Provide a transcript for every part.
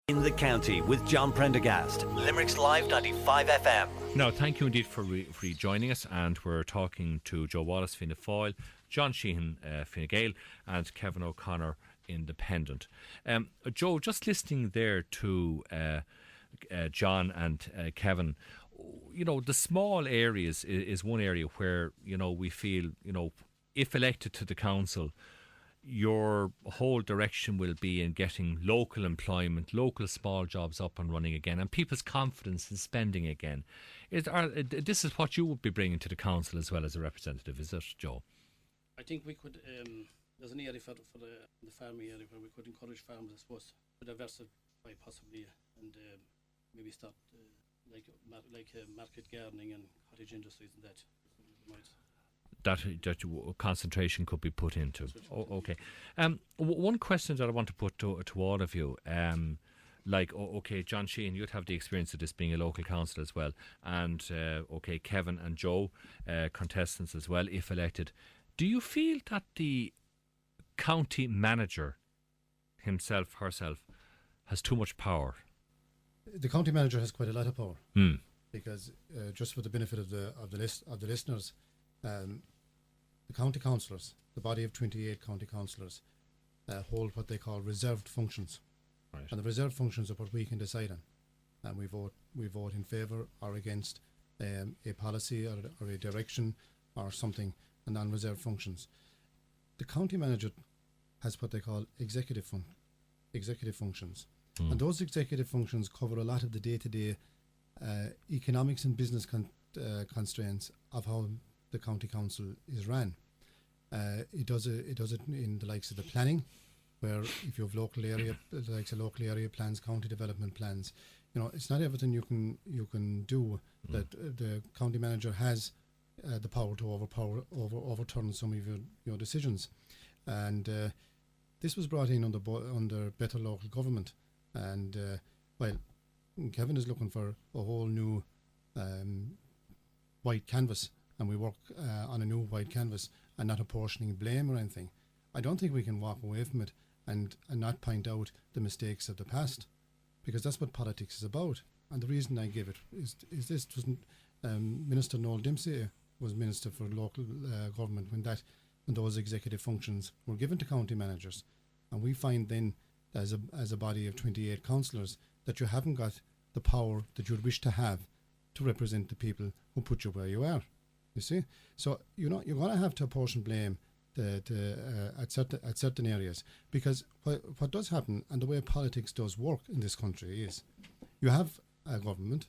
In the County with John Prendergast, Limerick's Live 95 FM. Now, thank you indeed for joining us, and we're talking to Joe Wallace, Fianna Fáil, John Sheehan, Fine Gael, and Kevin O'Connor, Independent. Joe, just listening there to John and Kevin, you know, the small areas is one area where, you know, we feel, you know, if elected to the council, your whole direction will be in getting local employment, local small jobs up and running again, and people's confidence in spending again. This is what you would be bringing to the council as well as a representative, is it, Joe? I think we could, there's an area for the farming area where we could encourage farmers, I suppose, to diversify possibly, and maybe start like market gardening and cottage industries and that. That concentration could be put into. Okay. One question that I want to put to all of you, okay, John Sheehan, you'd have the experience of this being a local council as well, and okay, Kevin and Joe, contestants as well, if elected. Do you feel that the county manager himself, herself, has too much power? The county manager has quite a lot of power, because just for the benefit of the listeners. The county councillors, the body of 28 county councillors, hold what they call reserved functions. Right. And the reserved functions are what we can decide on. And we vote in favour or against a policy or a direction or something, and non-reserved functions. The county manager has what they call executive functions. And those executive functions cover a lot of the day-to-day economics and business constraints of how the county council is ran. It does it in the likes of the planning, where if you have local area plans, county development plans, you know, it's not everything you can do that the county manager has the power to overturn some of your decisions. And this was brought in under better local government. And while Kevin is looking for a whole new white canvas, and we work on a new white canvas and not apportioning blame or anything, I don't think we can walk away from it and not point out the mistakes of the past, because that's what politics is about. And the reason I give it is this wasn't Minister Noel Dempsey was Minister for Local Government when those executive functions were given to county managers, and we find then as a body of 28 councillors that you haven't got the power that you'd wish to have to represent the people who put you where you are. You see, so you're going to have to apportion blame at certain areas, because what does happen, and the way politics does work in this country, is you have a government,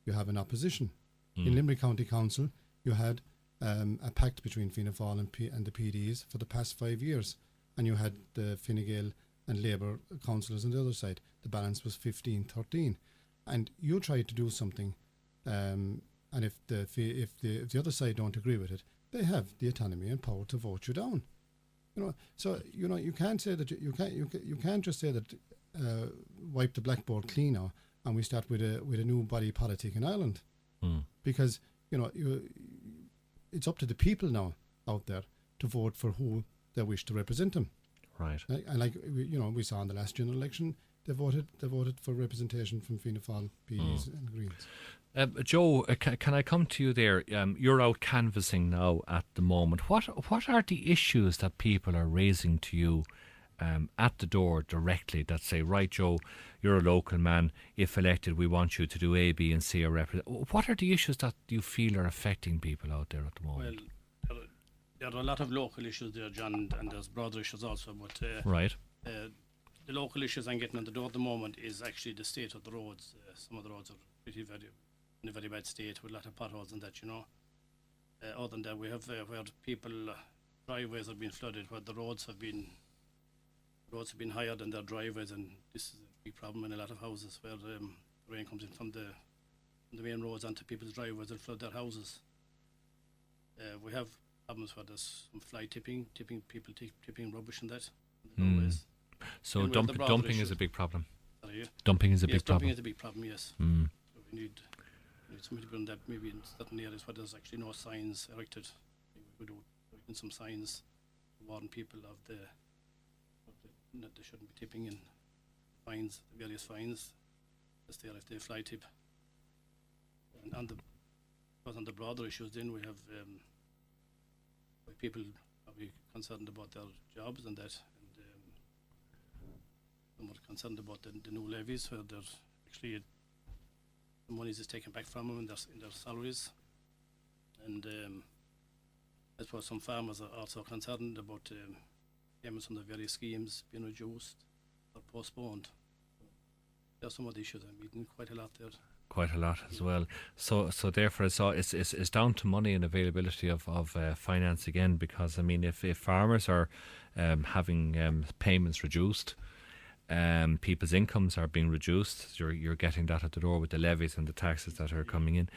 you have an opposition. In Limerick County Council, you had a pact between Fianna Fáil and the PDs for the past 5 years, and you had the Fine Gael and Labour councillors on the other side. The balance was 15-13, and you tried to do something. And if the other side don't agree with it, they have the autonomy and power to vote you down. You know, so you know you can't say that you can't just say that wipe the blackboard clean now and we start with a new body politic in Ireland, because you know it's up to the people now out there to vote for who they wish to represent them. Right. And like we saw in the last general election, they voted for representation from Fianna Fáil, PDs and Greens. Joe, can I come to you there? You're out canvassing now at the moment. What are the issues that people are raising to you at the door directly that say, right, Joe, you're a local man, if elected we want you to do A, B and C or represent? What are the issues that you feel are affecting people out there at the moment? Well, there are a lot of local issues there, John, and there's broader issues also, but right. The local issues I'm getting on the door at the moment is actually the state of the roads. Some of the roads are in a very bad state with a lot of potholes and that, you know. Other than that, we have where people driveways have been flooded, where the roads have been higher than their driveways, and this is a big problem in a lot of houses where rain comes in from the main roads onto people's driveways and flood their houses. We have problems where there's some fly tipping rubbish and that. Always. So dumping is a big problem. Sorry, dumping is a big problem. Dumping is a big problem, yes. So we need somebody to put in that, maybe in certain areas where there's actually no signs erected. We do in some signs to warn people of that they shouldn't be tipping in fines, the various fines, as they are if they fly tip. And on the broader issues, then we have people probably concerned about their jobs and that, and some are concerned about the new levies where there's actually the money is taken back from them in their salaries, and I suppose some farmers are also concerned about payments on the various schemes being reduced or postponed. There are some of the issues I'm meeting quite a lot there. Quite a lot as well. So therefore, it's down to money and availability of finance again. Because I mean, if farmers are having payments reduced, people's incomes are being reduced. You're getting that at the door with the levies and the taxes that are coming in.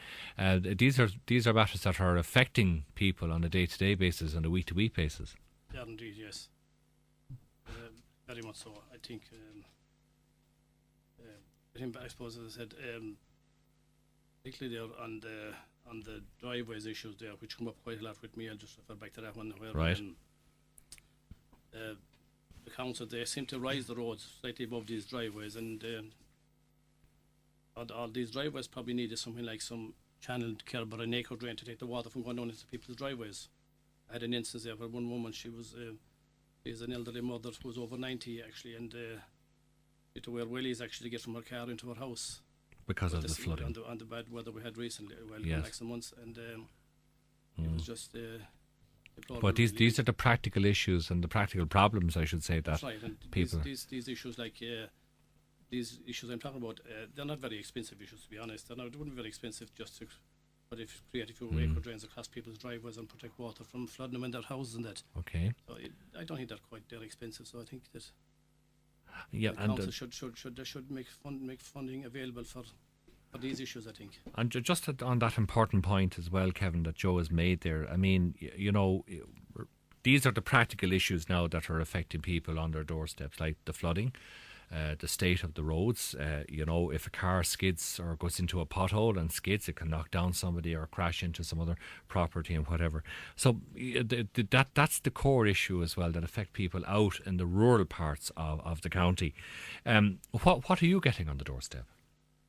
These are matters that are affecting people on a day-to-day basis and a week-to-week basis. Yeah, indeed, yes. Very much so. I think. I suppose, as I said, particularly there on the driveways issues there, which come up quite a lot with me. I'll just refer back to that one where right. The council, they seem to rise the roads slightly above these driveways, and all these driveways probably needed something like some channeled curb or an eco drain to take the water from going down into people's driveways. I had an instance there where one woman, she's an elderly mother who was over 90 actually, and had to wear wellies actually to get from her car into her house because of the flooding and the bad weather we had recently, yes. like some months, and it was just. But these are the practical issues and the practical problems, I should say, that that's right. And people these issues like these issues I'm talking about, they're not very expensive issues, to be honest. They wouldn't be very expensive just to, but if create a few eco drains across people's driveways and protect water from flooding them in their houses and that. Okay. So I don't think they're quite that expensive. So I think that yeah, the council should make funding available for these issues, I think. And just on that important point as well, Kevin, that Joe has made there, I mean, you know, these are the practical issues now that are affecting people on their doorsteps, like the flooding, the state of the roads. You know, if a car skids or goes into a pothole and skids, it can knock down somebody or crash into some other property and whatever. So that's the core issue as well that affect people out in the rural parts of the county. What are you getting on the doorstep?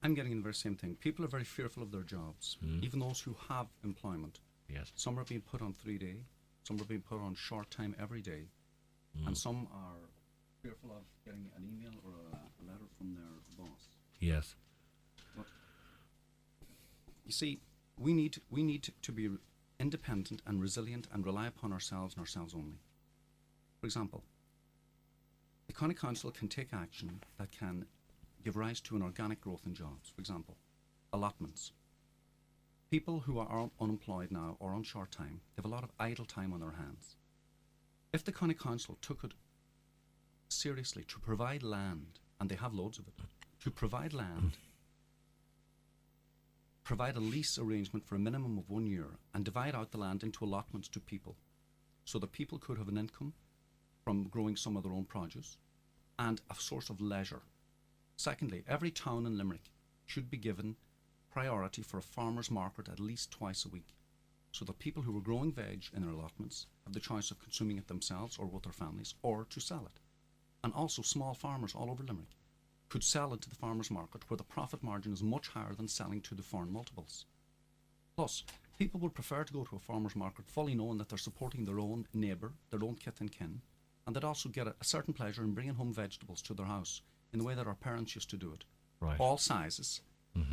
I'm getting the very same thing. People are very fearful of their jobs, even those who have employment. Yes. Some are being put on 3-day, some are being put on short time every day, and some are fearful of getting an email or a letter from their boss. Yes. But you see, we need to be independent and resilient and rely upon ourselves and ourselves only. For example, the County Council can take action that can give rise to an organic growth in jobs. For example, allotments. People who are unemployed now or on short time, they have a lot of idle time on their hands. If the County Council took it seriously to provide land, and they have loads of it, to provide land, provide a lease arrangement for a minimum of 1 year, and divide out the land into allotments to people, so that people could have an income from growing some of their own produce, and a source of leisure. Secondly, every town in Limerick should be given priority for a farmer's market at least twice a week, so that people who are growing veg in their allotments have the choice of consuming it themselves or with their families, or to sell it. And also small farmers all over Limerick could sell it to the farmer's market, where the profit margin is much higher than selling to the foreign multiples. Plus, people would prefer to go to a farmer's market fully knowing that they're supporting their own neighbour, their own kith and kin, and they'd also get a certain pleasure in bringing home vegetables to their house in the way that our parents used to do it. Right. All sizes,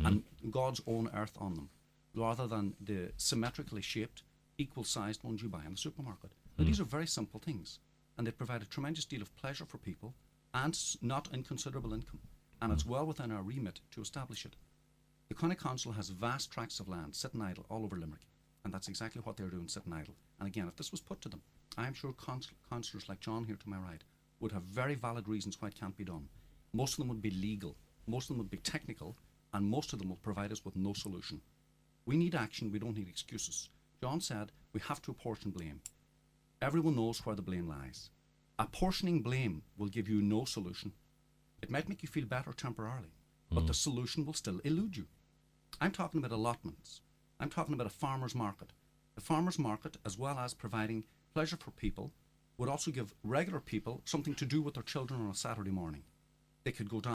and God's own earth on them, rather than the symmetrically shaped, equal-sized ones you buy in the supermarket. Now, these are very simple things, and they provide a tremendous deal of pleasure for people and not inconsiderable income. And it's well within our remit to establish it. The County Council has vast tracts of land sitting idle all over Limerick, and that's exactly what they're doing, sitting idle. And again, if this was put to them, I'm sure councillors like John here to my right would have very valid reasons why it can't be done. Most of them would be legal, most of them would be technical, and most of them will provide us with no solution. We need action, we don't need excuses. John said we have to apportion blame. Everyone knows where the blame lies. Apportioning blame will give you no solution. It might make you feel better temporarily, but the solution will still elude you. I'm talking about allotments. I'm talking about a farmer's market. The farmer's market, as well as providing pleasure for people, would also give regular people something to do with their children on a Saturday morning. They could go down